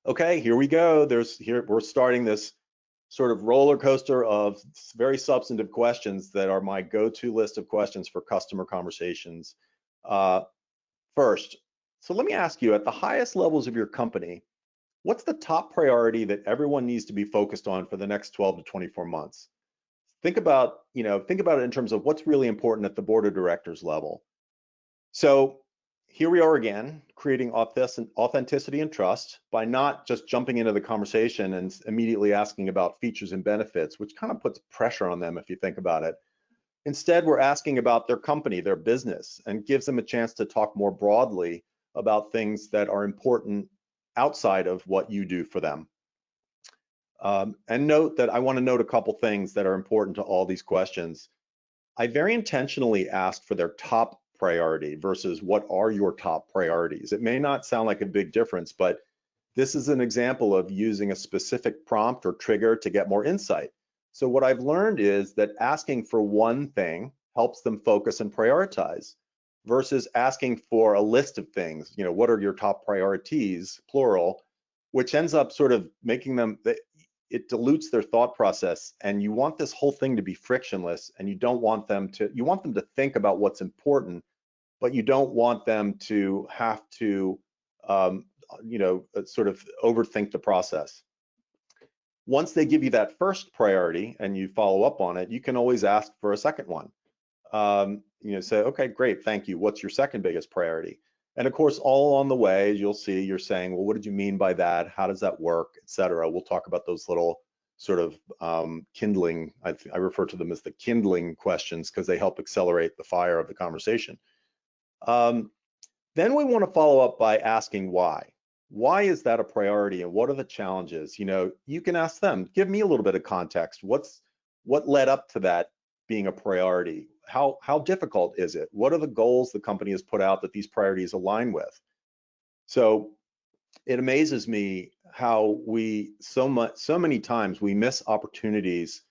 Okay, here we go. We're starting this sort of roller coaster of very substantive questions that are my go-to list of questions for customer conversations. Uh, First, so let me ask you, at the highest levels of your company, what's the top priority that everyone needs to be focused on for the next 12 to 24 months? Think about it in terms of what's really important at the board of directors level. So here we are again, creating authenticity and trust by not just jumping into the conversation and immediately asking about features and benefits, which kind of puts pressure on them if you think about it. Instead, we're asking about their company, their business, and gives them a chance to talk more broadly about things that are important outside of what you do for them. And note that I want to note a couple things that are important to all these questions. I very intentionally asked for their top priority versus what are your top priorities. It may not sound like a big difference, but this is an example of using a specific prompt or trigger to get more insight. So what I've learned is that asking for one thing helps them focus and prioritize versus asking for a list of things, what are your top priorities, plural, which ends up sort of making them, it dilutes their thought process, and you want this whole thing to be frictionless, and you want them to think about what's important, but you don't want them to have to sort of overthink the process. Once they give you that first priority and you follow up on it, you can always ask for a second one. Say, okay, great, thank you. What's your second biggest priority? And of course, all along the way, you'll see you're saying, well, what did you mean by that? How does that work, et cetera? We'll talk about those little sort of kindling, I refer to them as the kindling questions because they help accelerate the fire of the conversation. Then we want to follow up by asking why. Why is that a priority and what are the challenges? You can ask them, give me a little bit of context. What led up to that being a priority? How difficult is it? What are the goals the company has put out that these priorities align with? So it amazes me how so many times we miss opportunities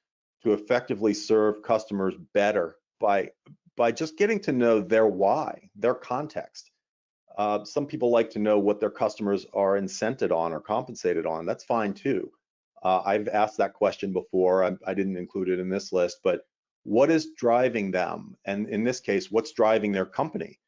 to effectively serve customers better by just getting to know their why, their context. Some people like to know what their customers are incented on or compensated on. That's fine too. I've asked that question before. I didn't include it in this list, but what is driving them? And in this case, what's driving their company?